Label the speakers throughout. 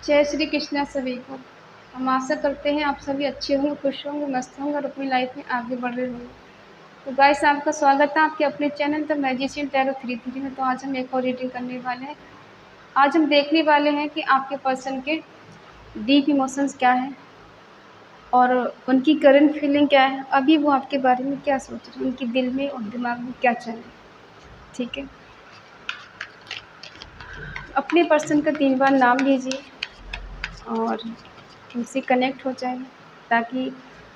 Speaker 1: जय श्री कृष्णा सभी को। हम आशा करते हैं आप सभी अच्छे होंगे, खुश होंगे, मस्त होंगे और अपनी लाइफ में आगे बढ़ रहे होंगे। तो गाइस, आपका स्वागत है आपके अपने चैनल द मैजिशियन टैरो 33 में। तो आज हम एक और रीडिंग करने वाले हैं। आज हम देखने वाले हैं कि आपके पर्सन के डीप इमोशंस क्या हैं और उनकी करंट फीलिंग क्या है, अभी वो आपके बारे में क्या सोच रहे हैं, उनके दिल में और दिमाग में क्या चल रहा है। ठीक है, अपने पर्सन का 3 बार नाम लीजिए और उनसे कनेक्ट हो जाए ताकि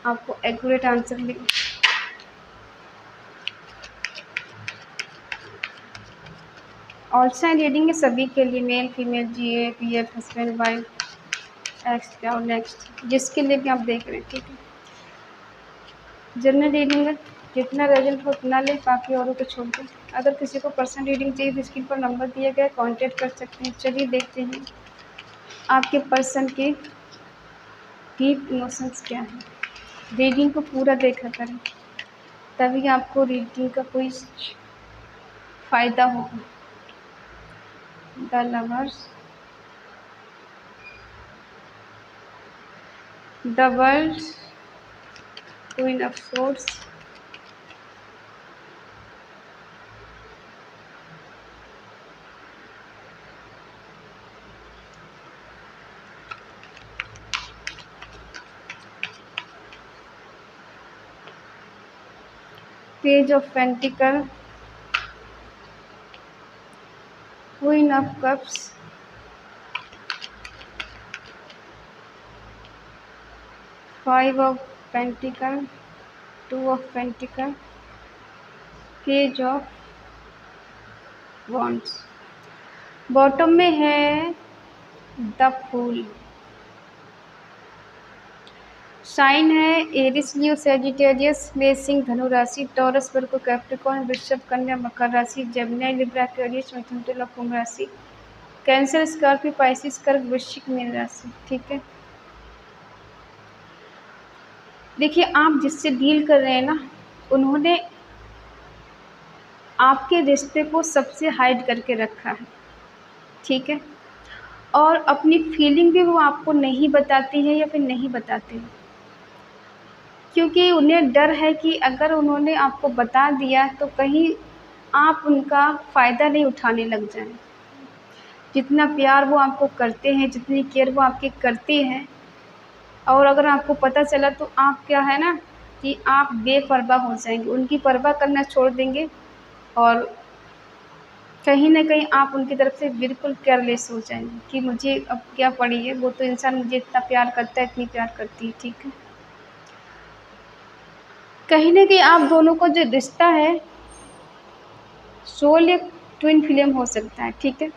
Speaker 1: आपको एक्यूरेट आंसर मिले। ऑल साइन रीडिंग है सभी के लिए, मेल फीमेल, जीए पीएफ, हस्बैंड वाइफ, एक्स और नेक्स्ट, जिसके लिए भी आप देख रहे हैं। ठीक है, जनरल रीडिंग है, जितना रेजल्ट हो उतना ले, बाकी औरों को छोड़ दें। अगर किसी को पर्सनल रीडिंग चाहिए तो स्क्रीन पर नंबर दिया गया है, कॉन्टेक्ट कर सकते हैं। चलिए देखते हैं आपके पर्सन के डीप इमोशंस क्या है। रीडिंग को पूरा देखा करें, तभी आपको रीडिंग का कोई फ़ायदा होगा। The lovers, the world, queen of swords, page of pentacle, queen of cups, five of pentacle, two of pentacle, page of wands. Bottom में है द फूल। साइन है एरिस, लियो, सैजिटेरियस, मेष, धनु राशि, टॉरस, वर्गो, कैप्रिकॉर्न, वृषभ, कन्या, मकर राशि, जेमिनी, लिब्रा, एक्वेरियस, मिथुन, तुला, कुंभ राशि, कैंसर, स्कॉर्पियो, पाइसिस, कर्क, वृश्चिक, मीन राशि। ठीक है, देखिए आप जिससे डील कर रहे हैं ना, उन्होंने आपके रिश्ते को सबसे हाइड करके रखा है। ठीक है, और अपनी फीलिंग भी वो आपको नहीं बताती है या फिर नहीं बताते हैं, क्योंकि उन्हें डर है कि अगर उन्होंने आपको बता दिया तो कहीं आप उनका फ़ायदा नहीं उठाने लग जाएं। जितना प्यार वो आपको करते हैं, जितनी केयर वो आपकी करते हैं, और अगर आपको पता चला तो आप क्या है ना कि आप बेपरवाह हो जाएंगे, उनकी परवाह करना छोड़ देंगे और कहीं न कहीं आप उनकी तरफ से बिल्कुल केयरलेस हो जाएंगे कि मुझे अब क्या पड़ी है, वो तो इंसान मुझे इतना प्यार करता है, इतनी प्यार करती है। ठीक है, कहीं न कहीं आप दोनों का जो रिश्ता है सोल या ट्विन फ्लेम हो सकता है। ठीक है,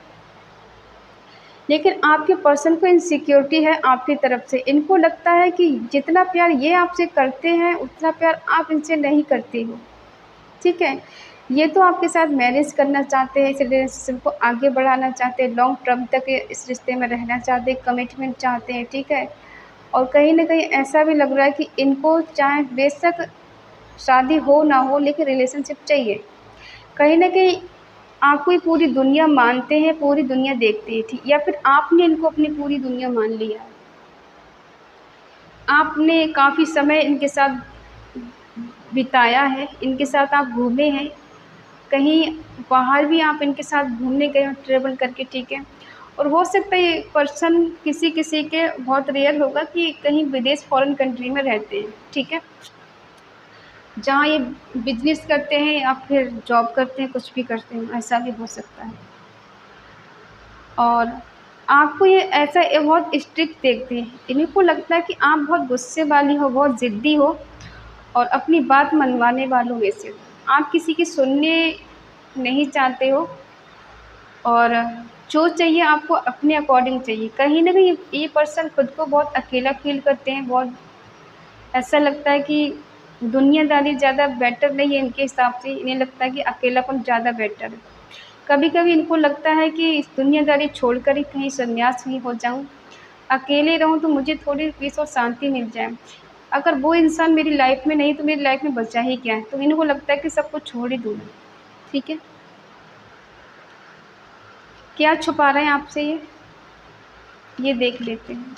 Speaker 1: लेकिन आपके पर्सन को इनसिक्योरिटी है आपकी तरफ से। इनको लगता है कि जितना प्यार ये आपसे करते हैं उतना प्यार आप इनसे नहीं करते हो। ठीक है, ये तो आपके साथ मैरिज करना चाहते हैं, इस रिलेशनशिप को आगे बढ़ाना चाहते हैं, लॉन्ग टर्म तक इस रिश्ते में रहना चाहते हैं, कमिटमेंट चाहते हैं। ठीक है, और कहीं न कहीं ऐसा भी लग रहा है कि इनको चाहे बेशक शादी हो ना हो लेकिन रिलेशनशिप चाहिए। कहीं न कहीं आपको ही पूरी दुनिया मानते हैं, पूरी दुनिया देखती है। ठीक, या फिर आपने इनको अपनी पूरी दुनिया मान लिया है। आपने काफ़ी समय इनके साथ बिताया है, इनके साथ आप घूमे हैं, कहीं बाहर भी आप इनके साथ घूमने गए हो ट्रैवल करके। ठीक है, और हो सकता है ये पर्सन किसी किसी के बहुत रेयर होगा कि कहीं विदेश फॉरेन कंट्री में रहते हैं। ठीक है, जहाँ ये बिजनेस करते हैं या फिर जॉब करते हैं, कुछ भी करते हैं, ऐसा भी हो सकता है। और आपको ये ऐसा ये बहुत स्ट्रिक्ट देखते हैं, इनको लगता है कि आप बहुत गुस्से वाली हो, बहुत ज़िद्दी हो और अपनी बात मनवाने वालों में से हो। आप किसी की सुनने नहीं चाहते हो और जो चाहिए आपको अपने अकॉर्डिंग चाहिए। कहीं न कहीं ये पर्सन खुद को बहुत अकेला फ़ील करते हैं, बहुत ऐसा लगता है कि दुनियादारी ज़्यादा बेटर नहीं है इनके हिसाब से, इन्हें लगता है कि अकेलापन ज़्यादा बेटर है। कभी-कभी इनको लगता है कि इस दुनियादारी छोड़कर ही कहीं सन्यास ही हो जाऊँ, अकेले रहूँ तो मुझे थोड़ी पीस और शांति मिल जाए। अगर वो इंसान मेरी लाइफ़ में नहीं तो मेरी लाइफ़ में बचा ही क्या है? तो इनको लगता है कि सब कुछ छोड़ ही दूँ मैं। ठीक है? क्या छुपा रहे हैं आपसे ये? ये देख लेते हैं।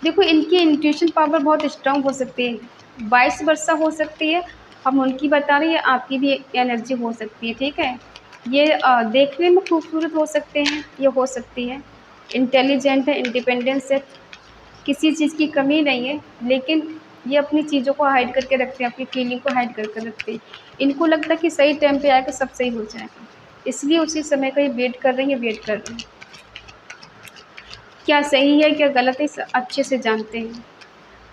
Speaker 1: देखो इनकी इंट्यूशन पावर बहुत स्ट्रांग हो सकती है, वाइस वर्सा हो सकती है। हम उनकी बता रहे हैं, आपकी भी एनर्जी हो सकती है, ठीक है। ये देखने में खूबसूरत हो सकते हैं, ये हो सकती है इंटेलिजेंट है, इंडिपेंडेंस है, किसी चीज़ की कमी नहीं है, लेकिन ये अपनी चीज़ों को हाइड करके रखते हैं, अपनी फीलिंग को हाइड करके रखते हैं। इनको लगता है कि सही टाइम पे आएगा, सब सही हो जाएगा, इसलिए उसी समय का ये वेट कर रही है, वेट कर रहे हैं। क्या सही है क्या गलत है अच्छे से जानते हैं।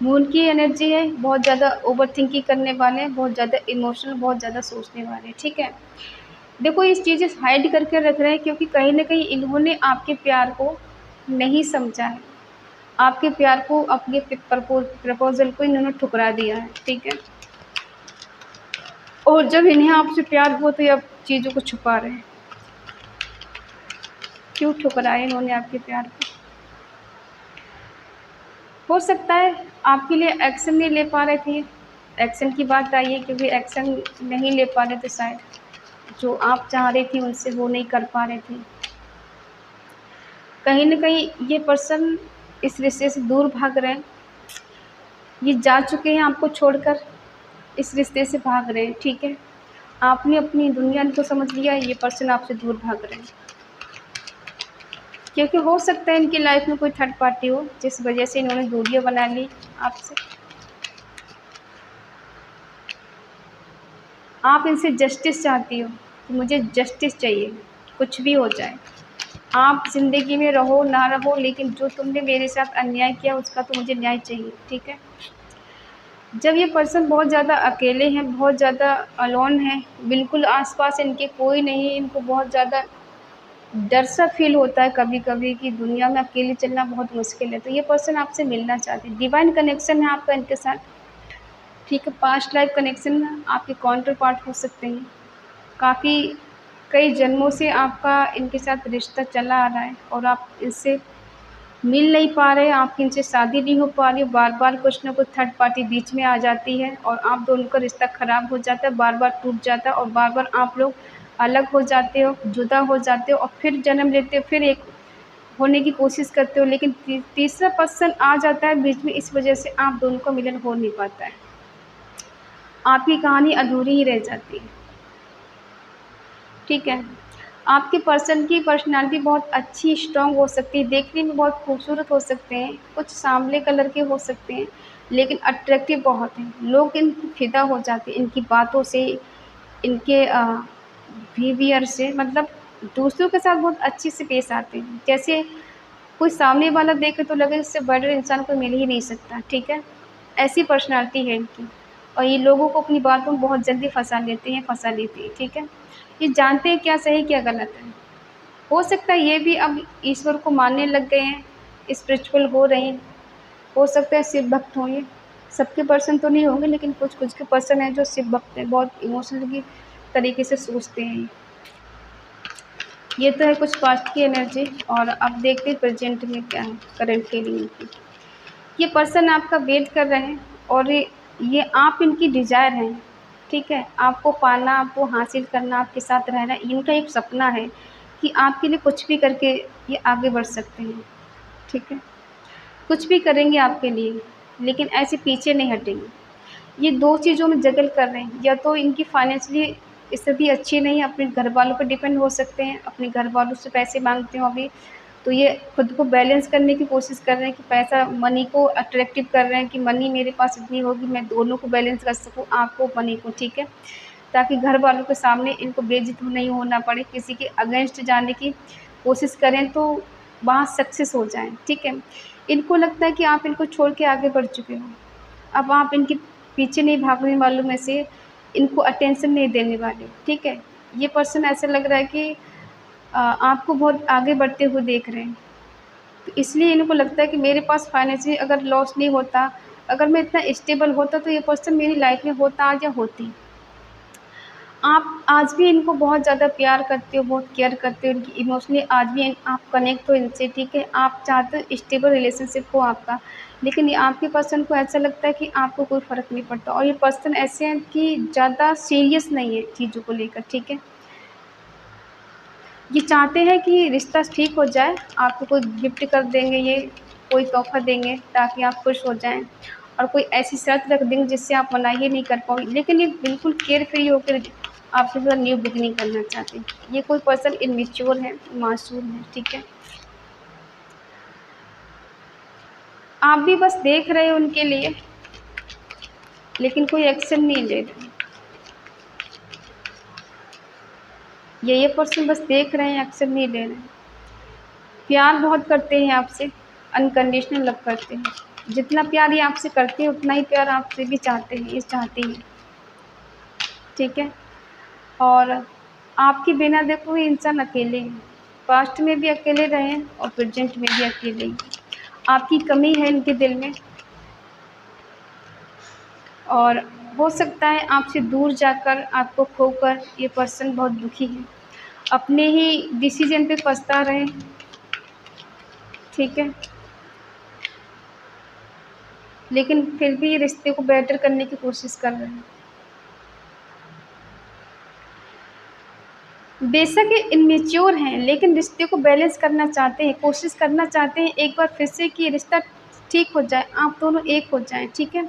Speaker 1: मून की एनर्जी है, बहुत ज़्यादा ओवर थिंकिंग करने वाले हैं, बहुत ज़्यादा इमोशनल, बहुत ज़्यादा सोचने वाले हैं, ठीक है। देखो ये चीज़ें हाइड करके रख रहे हैं क्योंकि कहीं न कहीं इन्होंने आपके प्यार को नहीं समझा है। आपके प्यार को, आपके प्रपोज़ल को इन्होंने ठुकरा दिया है, ठीक है। और जब इन्हें आपसे प्यार हो तो ये अब चीज़ों को छुपा रहे हैं। क्यों ठुकराया इन्होंने आपके प्यार को? हो सकता है आपके लिए एक्शन नहीं ले पा रहे थे। एक्शन की बात आई है क्योंकि एक्शन नहीं ले पा रहे थे, शायद जो आप चाह रही थी उनसे वो नहीं कर पा रहे थे। कहीं न कहीं ये पर्सन इस रिश्ते से दूर भाग रहे हैं। ये जा चुके हैं आपको छोड़कर, इस रिश्ते से भाग रहे हैं, ठीक है। आपने अपनी दुनिया को समझ लिया, ये पर्सन आपसे दूर भाग रहे हैं। क्योंकि हो सकता है इनकी लाइफ में कोई थर्ड पार्टी हो, जिस वजह से इन्होंने दूरियां बना ली आपसे। आप इनसे जस्टिस चाहती हो कि मुझे जस्टिस चाहिए, कुछ भी हो जाए, आप ज़िंदगी में रहो ना रहो, लेकिन जो तुमने मेरे साथ अन्याय किया उसका तो मुझे न्याय चाहिए, ठीक है। जब ये पर्सन बहुत ज़्यादा अकेले हैं, बहुत ज़्यादा अलोन हैं, बिल्कुल आसपास इनके कोई नहीं है, इनको बहुत ज़्यादा डर सा फील होता है कभी-कभी कि दुनिया में अकेले चलना बहुत मुश्किल है, तो ये पर्सन आपसे मिलना चाहते हैं। डिवाइन कनेक्शन है आपका इनके साथ, ठीक है। पास्ट लाइफ कनेक्शन आपके काउंटर पार्ट हो सकते हैं। काफ़ी कई जन्मों से आपका इनके साथ रिश्ता चला आ रहा है और आप इनसे मिल नहीं पा रहे, आपकी इनसे शादी नहीं हो पा रही, बार-बार कुछ ना कुछ थर्ड पार्टी बीच में आ जाती है और आप दोनों का रिश्ता ख़राब हो जाता है, बार-बार टूट जाता है और बार-बार आप लोग अलग हो जाते हो, जुदा हो जाते हो और फिर जन्म लेते हो, फिर एक होने की कोशिश करते हो, लेकिन तीसरा पर्सन आ जाता है बीच में, इस वजह से आप दोनों का मिलन हो नहीं पाता है। आपकी कहानी अधूरी ही रह जाती है, ठीक है। आपके पर्सन की पर्सनैलिटी बहुत अच्छी स्ट्रॉन्ग हो सकती है, देखने में बहुत खूबसूरत हो सकते हैं, कुछ सांवले कलर के हो सकते हैं, लेकिन अट्रैक्टिव बहुत हैं। लोग इन फिदा हो जाते हैं इनकी बातों से, इनके बिहेवियर से, मतलब दूसरों के साथ बहुत अच्छे से पेश आते हैं। जैसे कोई सामने वाला देखे तो लगे इससे बेटर इंसान कोई मिल ही नहीं सकता, ठीक है। ऐसी पर्सनैलिटी है इनकी और ये लोगों को अपनी बातों में बहुत जल्दी फँसा लेते हैं, फँसा लेती है, ठीक है। ये जानते हैं क्या सही क्या गलत है। हो सकता है ये भी अब ईश्वर को मानने लग गए हैं, स्पिरिचुअल हो रहे हैं। हो सकता है शिव भक्त हों ये, सबके पर्सन तो नहीं होंगे लेकिन कुछ-कुछ के पर्सन हैं जो शिव भक्त हैं, बहुत इमोशनली तरीके से सोचते हैं। ये तो है कुछ पास्ट की एनर्जी और अब देखते हैं प्रेज़ेंट में क्या है, करंट फीलिंग इनकी। ये पर्सन आपका वेट कर रहे हैं और ये आप इनकी डिज़ायर हैं, ठीक है। आपको पाना, आपको हासिल करना, आपके साथ रहना, इनका एक सपना है कि आपके लिए कुछ भी करके ये आगे बढ़ सकते हैं, ठीक है। कुछ भी करेंगे आपके लिए, लेकिन ऐसे पीछे नहीं हटेंगे। ये 2 चीज़ों में जगल कर रहे हैं, या तो इनकी फाइनेंशियली स्थिति अच्छी नहीं है, अपने घरवालों पे डिपेंड हो सकते हैं, अपने घरवालों से पैसे माँगते हो अभी, तो ये खुद को बैलेंस करने की कोशिश कर रहे हैं कि पैसा मनी को अट्रैक्टिव कर रहे हैं कि मनी मेरे पास इतनी होगी, मैं दोनों को बैलेंस कर सकूँ, आपको, मनी को, ठीक है। ताकि घरवालों के सामने इनको बेइज़्ज़त नहीं होना पड़े, किसी के अगेंस्ट जाने की कोशिश करें तो वहाँ सक्सेस हो जाएँ, ठीक है। इनको लगता है कि आप इनको छोड़ के आगे बढ़ चुके हो, अब आप इनके पीछे नहीं भागने वालों में से, इनको अटेंशन नहीं देने वाले, ठीक है। ये पर्सन ऐसा लग रहा है कि आपको बहुत आगे बढ़ते हुए देख रहे हैं, तो इसलिए इनको लगता है कि मेरे पास फाइनेंशियली अगर लॉस नहीं होता, अगर मैं इतना स्टेबल होता तो ये पर्सन मेरी लाइफ में होता आज या होती। आप आज भी इनको बहुत ज़्यादा प्यार करते हो, बहुत केयर करते हो, इनकी इमोशनली आज भी आप कनेक्ट हो इनसे, ठीक है। आप चाहते हो स्टेबल रिलेशनशिप हो आपका, लेकिन ये आपके पर्सन को ऐसा लगता है कि आपको कोई फ़र्क नहीं पड़ता और ये पर्सन ऐसे हैं कि ज़्यादा सीरियस नहीं है चीज़ों को लेकर, ठीक है। ये चाहते हैं कि रिश्ता ठीक हो जाए, आपको कोई गिफ्ट कर देंगे, ये कोई तोहफ़ा देंगे ताकि आप खुश हो जाएँ, और कोई ऐसी शर्त रख देंगे जिससे आप मना ही नहीं कर पाओगे। लेकिन ये बिल्कुल केयर फ्री होकर आपके साथ न्यू बिगिनिंग करना चाहते हैं। ये कोई पर्सन इमैच्योर है, मासूम है, ठीक है? आप भी बस देख रहे हैं उनके लिए, लेकिन कोई एक्शन नहीं ले रहे। ये पर्सन बस देख रहे हैं, एक्शन नहीं ले रहे हैं। प्यार बहुत करते हैं आपसे, अनकंडीशनल लव करते हैं। जितना प्यार ये आपसे करते हैं उतना ही प्यार आपसे भी चाहते हैं, ये चाहती हैं, ठीक है? और आपके बिना देखो ये इंसान अकेले हैं, पास्ट में भी अकेले रहे हैं और प्रेजेंट में भी अकेले ही। आपकी कमी है इनके दिल में, और हो सकता है आपसे दूर जाकर, आपको खोकर ये पर्सन बहुत दुखी है, अपने ही डिसीजन पे पछता रहे हैं, ठीक है? लेकिन फिर भी ये रिश्ते को बेटर करने की कोशिश कर रहे हैं। बेशक ये इमैच्योर हैं, लेकिन रिश्ते को बैलेंस करना चाहते हैं, कोशिश करना चाहते हैं एक बार फिर से कि रिश्ता ठीक हो जाए, आप दोनों एक हो जाएँ, ठीक है?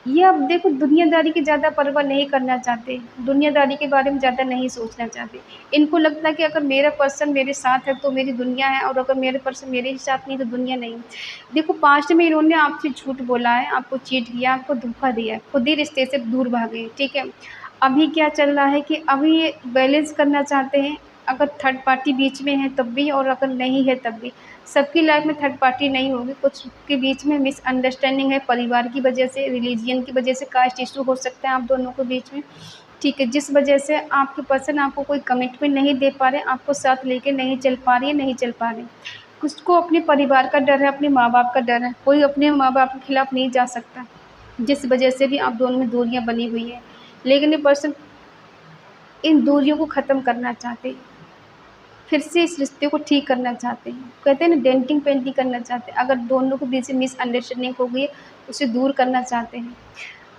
Speaker 1: ये अब देखो दुनियादारी की ज़्यादा परवाह नहीं करना चाहते, दुनियादारी के बारे में ज़्यादा नहीं सोचना चाहते। इनको लगता है कि अगर मेरा पर्सन मेरे साथ है तो मेरी दुनिया है, और अगर मेरे पर्सन मेरे ही साथ नहीं तो दुनिया नहीं। देखो पास्ट में इन्होंने आपसे झूठ बोला है, आपको चीट किया, आपको धोखा दिया है, खुद ही रिश्ते से दूर भागे, ठीक है? अभी क्या चल रहा है कि अभी ये बैलेंस करना चाहते हैं, अगर थर्ड पार्टी बीच में है तब भी, और अगर नहीं है तब भी। सबकी लाइफ में थर्ड पार्टी नहीं होगी, कुछ के बीच में मिसअंडरस्टैंडिंग है, परिवार की वजह से, रिलीजियन की वजह से, कास्ट इशू हो सकता है आप दोनों के बीच में, ठीक है? जिस वजह से आपके पर्सन आपको कोई कमिटमेंट नहीं दे पा रहे, आपको साथ लेके नहीं चल पा रही है, नहीं चल पा रहे। कुछ को अपने परिवार का डर है, अपने माँ बाप का डर है, कोई अपने माँ बाप के खिलाफ नहीं जा सकता, जिस वजह से भी आप दोनों में दूरियां बनी हुई है। लेकिन ये पर्सन इन दूरियों को ख़त्म करना चाहते हैं, फिर से इस रिश्ते को ठीक करना चाहते हैं। कहते हैं ना, डेंटिंग पेंटिंग करना चाहते हैं। अगर दोनों के बीच में मिसअंडरस्टैंडिंग हो गई है, उसे दूर करना चाहते हैं।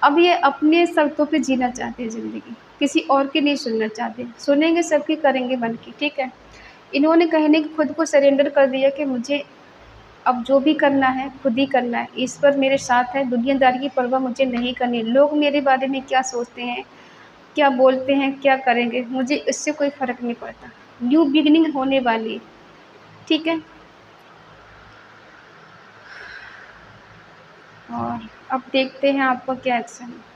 Speaker 1: अब ये अपने शर्तों पे जीना चाहते हैं ज़िंदगी, किसी और की नहीं सुनना चाहते। सुनेंगे सबकी, करेंगे मन की, ठीक है? इन्होंने कहीं न खुद को सरेंडर कर दिया कि मुझे अब जो भी करना है खुद ही करना है, ईश्वर मेरे साथ है, दुनियादारी की परवाह मुझे नहीं करनी। लोग मेरे बारे में क्या सोचते हैं, क्या बोलते हैं, क्या करेंगे, मुझे इससे कोई फ़र्क नहीं पड़ता। न्यू बिगिनिंग होने वाली है, ठीक है? और अब देखते हैं आपका क्या एक्शन है।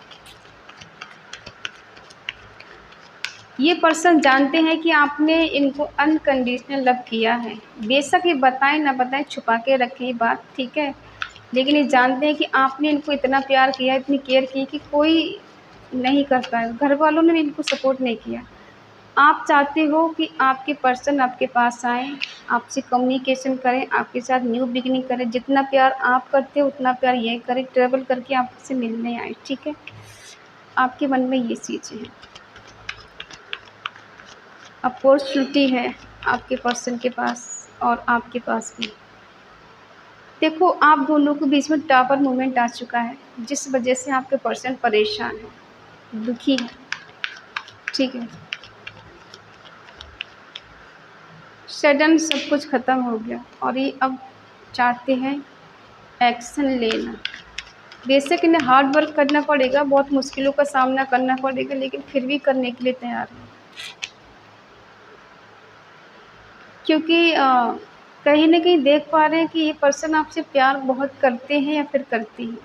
Speaker 1: ये पर्सन जानते हैं कि आपने इनको अनकंडीशनल लव किया है। बेशक ये बताएँ ना बताएँ, छुपा के रखें ये बात, ठीक है? लेकिन ये जानते हैं कि आपने इनको इतना प्यार किया, इतनी केयर की कि कोई नहीं कर पाया। घर वालों ने भी इनको सपोर्ट नहीं किया। आप चाहते हो कि आपके पर्सन आपके पास आएँ, आपसे कम्युनिकेशन करें, आपके साथ न्यू बिगिनिंग करें। जितना प्यार आप करते हो उतना प्यार ये करें, ट्रैवल करके आपसे मिलने आए, ठीक है? आपके मन में ये चीज़ें हैं। अपॉर्चुनिटी है आपके पर्सन के पास और आपके पास भी। देखो आप दोनों के बीच में टावर मोमेंट आ चुका है, जिस वजह से आपके पर्सन परेशान है, दुखी है, ठीक है? सडन सब कुछ ख़त्म हो गया और ये अब चाहते हैं एक्शन लेना। बेशक इन्हें हार्ड वर्क करना पड़ेगा, बहुत मुश्किलों का सामना करना पड़ेगा, लेकिन फिर भी करने के लिए तैयार हैं। क्योंकि कहीं न कहीं देख पा रहे हैं कि ये पर्सन आपसे प्यार बहुत करते हैं या फिर करती हैं।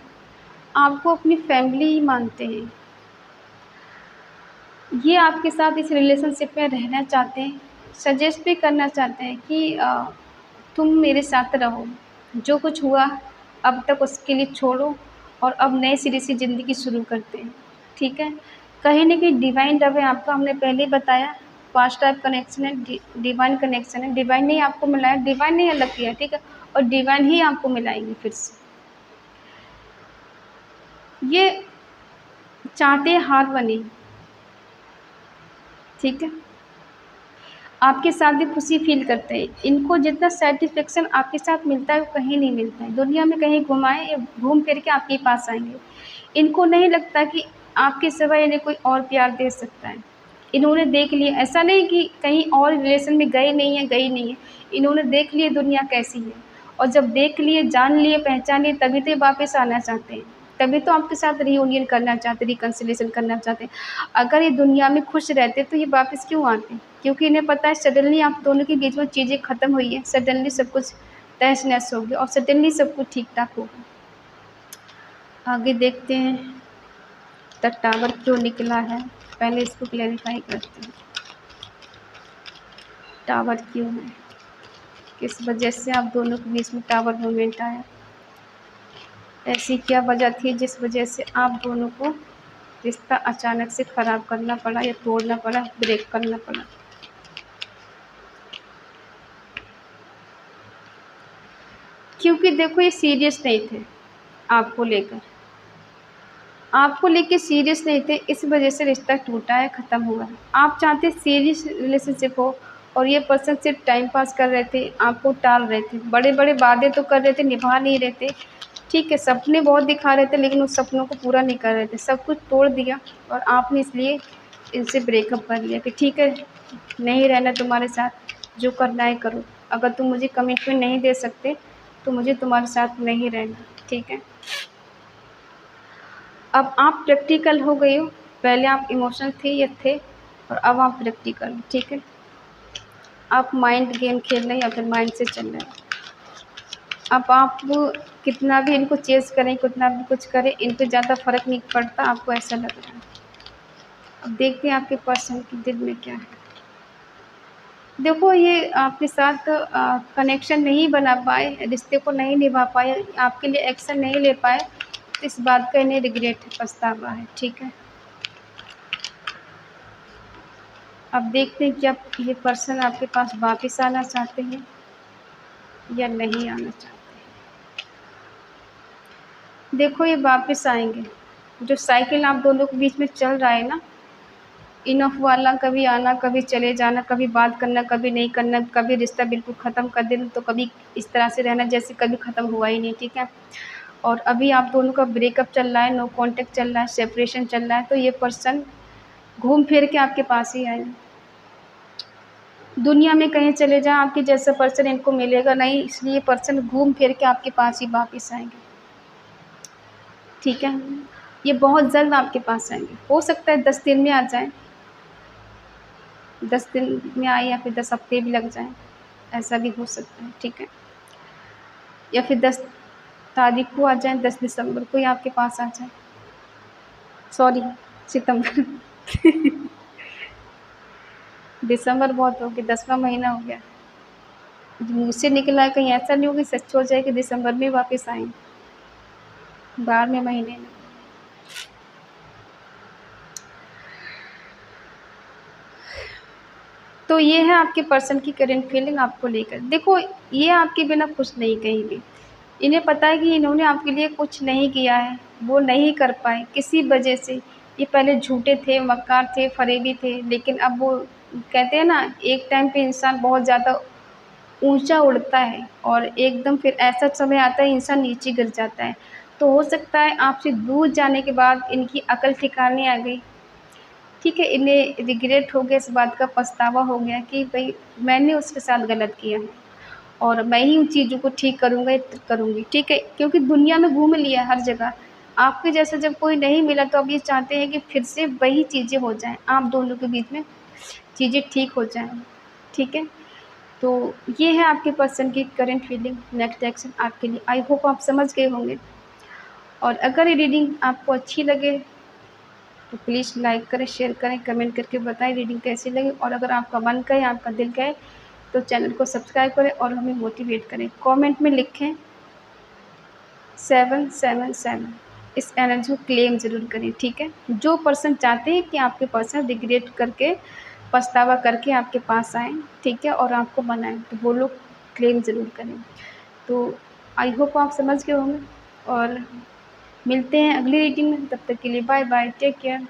Speaker 1: आपको अपनी फैमिली ही मानते हैं। ये आपके साथ इस रिलेशनशिप में रहना चाहते हैं, सजेस्ट भी करना चाहते हैं कि तुम मेरे साथ रहो, जो कुछ हुआ अब तक उसके लिए छोड़ो और अब नए सिरे से ज़िंदगी शुरू करते हैं, ठीक है? कहीं न कहीं डिवाइन लव है आपका, हमने पहले ही बताया, पास्ट टाइप कनेक्शन है, डिवाइन कनेक्शन है। डिवाइन ने ही आपको मिलाया, डिवाइन ने अलग किया, ठीक है? और डिवाइन ही आपको मिलाएँगे फिर से। ये चाहते हैं हार्मनी, ठीक है? आपके साथ भी खुशी फ़ील करते हैं। इनको जितना सैटिस्फैक्शन आपके साथ मिलता है वो कहीं नहीं मिलता है। दुनिया में कहीं घुमाएँ या घूम फिर के आपके पास आएँगे। इनको नहीं लगता कि आपके सिवा इन्हें कोई और प्यार दे सकता है। इन्होंने देख लिया, ऐसा नहीं कि कहीं और रिलेशन में गए नहीं हैं, गई नहीं है, इन्होंने देख लिए दुनिया कैसी है, और जब देख लिए, जान लिए, पहचान लिए, तभी तो ये वापस आना चाहते हैं, तभी तो आपके साथ रियूनियन करना चाहते, रिकन्सिलिएशन करना चाहते हैं। अगर ये दुनिया में खुश रहते तो ये वापस क्यों आते? क्योंकि इन्हें पता है सडनली आप दोनों के बीच में चीज़ें ख़त्म हुई हैं, सडनली सब कुछ तहस-नहस हो गया और सडनली सब कुछ ठीक-ठाक होगा। आगे देखते हैं द टावर क्यों निकला है, पहले इसको क्लैरिफाई करते हैं। टावर क्यों है, किस वजह से आप दोनों के बीच में टावर मूवमेंट आया, ऐसी क्या वजह थी जिस वजह से आप दोनों को रिश्ता अचानक से ख़राब करना पड़ा या तोड़ना पड़ा, ब्रेक करना पड़ा। क्योंकि देखो ये सीरियस नहीं थे आपको लेकर, आपको लेके सीरियस नहीं थे, इस वजह से रिश्ता टूटा है, ख़त्म हुआ है। आप चाहते सीरियस रिलेशनशिप हो और ये पर्सन सिर्फ टाइम पास कर रहे थे, आपको टाल रहे थे, बड़े बड़े वादे तो कर रहे थे, निभा नहीं रहे थे, ठीक है, सपने बहुत दिखा रहे थे लेकिन उस सपनों को पूरा नहीं कर रहे थे, सब कुछ तोड़ दिया और आपने इसलिए इनसे ब्रेकअप कर लिया कि ठीक है, नहीं रहना तुम्हारे साथ, जो करना है करो, अगर तुम मुझे कमिटमेंट नहीं दे सकते तो मुझे तुम्हारे साथ नहीं रहना, ठीक है। अब आप प्रैक्टिकल हो गए हो, पहले आप इमोशनल थे या थे और अब आप प्रैक्टिकल हो, ठीक है। आप माइंड गेम खेल रहे हैं या फिर माइंड से चल रहे हैं। अब आप कितना भी इनको चेज़ करें, कितना भी कुछ करें, इन पे ज़्यादा फ़र्क नहीं पड़ता, आपको ऐसा लग रहा है। अब देखते हैं आपके पर्सन के दिल में क्या है। देखो ये आपके साथ कनेक्शन नहीं बना पाए, रिश्ते को नहीं निभा पाए, आपके लिए एक्शन नहीं ले पाए, तो इस बात का इन्हें रिग्रेट है, पछतावा है, ठीक है। अब देखते हैं कि अब ये पर्सन आपके पास वापस आना चाहते हैं या नहीं आना चाहते हैं। देखो ये वापस आएंगे, जो साइकिल आप दोनों के बीच में चल रहा है ना, इनफ वाला, कभी आना कभी चले जाना, कभी बात करना कभी नहीं करना, कभी रिश्ता बिल्कुल ख़त्म कर देना तो कभी इस तरह से रहना जैसे कभी ख़त्म हुआ ही नहीं, ठीक है। और अभी आप दोनों का ब्रेकअप चल रहा है, नो कॉन्टैक्ट चल रहा है, सेपरेशन चल रहा है, तो ये पर्सन घूम फिर के आपके पास ही आएगा। दुनिया में कहीं चले जाएँ, आपके जैसा पर्सन इनको मिलेगा नहीं, इसलिए ये पर्सन घूम फिर के आपके पास ही वापस आएँगे, ठीक है। ये बहुत जल्द आपके पास आएँगे, हो सकता है 10 दिन में आ जाएँ, 10 दिन में आए या फिर 10 हफ्ते भी लग जाएँ, ऐसा भी हो सकता है, ठीक है। या फिर 10 तारीख को आ जाएँ, 10 दिसंबर को ही आपके पास आ जाएँ, सॉरी सितंबर दिसंबर बहुत हो गया, 10वां महीना हो गया। मुँह से निकला है, कहीं ऐसा नहीं हो कि सच हो जाए कि दिसंबर में वापस आएँ, 12वें महीने में। तो ये है आपके पर्सन की करंट फीलिंग आपको लेकर। देखो ये आपके बिना खुश नहीं कहीं भी, इन्हें पता है कि इन्होंने आपके लिए कुछ नहीं किया है, वो नहीं कर पाए किसी वजह से। ये पहले झूठे थे, मक्कार थे, फरेबी थे, लेकिन अब वो कहते हैं ना, एक टाइम पे इंसान बहुत ज़्यादा ऊंचा उड़ता है और एकदम फिर ऐसा समय आता है इंसान नीचे गिर जाता है। तो हो सकता है आपसे दूर जाने के बाद इनकी अकल ठिकाने आ गई, ठीक है, इन्हें रिग्रेट हो गया, इस बात का पछतावा हो गया कि भाई मैंने उसके साथ गलत किया है और मैं ही उन चीज़ों को ठीक करूँगा या करूँगी, ठीक है। क्योंकि दुनिया में घूम लिया है हर जगह, आपके जैसा जब कोई नहीं मिला तो अब ये चाहते हैं कि फिर से वही चीज़ें हो जाएँ, आप दोनों के बीच में चीज़ें ठीक हो जाएँ, ठीक है। तो ये है आपके पर्सन की करंट फीलिंग, नेक्स्ट एक्शन आपके लिए। आई होप आप समझ गए होंगे, और अगर ये रीडिंग आपको अच्छी लगे तो प्लीज़ लाइक करें, शेयर करें, कमेंट करके बताएं रीडिंग कैसी लगी, और अगर आपका मन कहे, आपका दिल कहे तो चैनल को सब्सक्राइब करें और हमें मोटिवेट करें। कमेंट में लिखें 777, इस एनर्जी को क्लेम ज़रूर करें, ठीक है। जो पर्सन चाहते हैं कि आपके पर्सन रिग्रेट करके, पछतावा करके आपके पास आएँ, ठीक है, और आपको मनाएँ, तो वो लोग क्लेम ज़रूर करें। तो आई होप आप समझ गए होंगे, और मिलते हैं अगली रीडिंग में, तब तक के लिए बाय बाय, टेक केयर।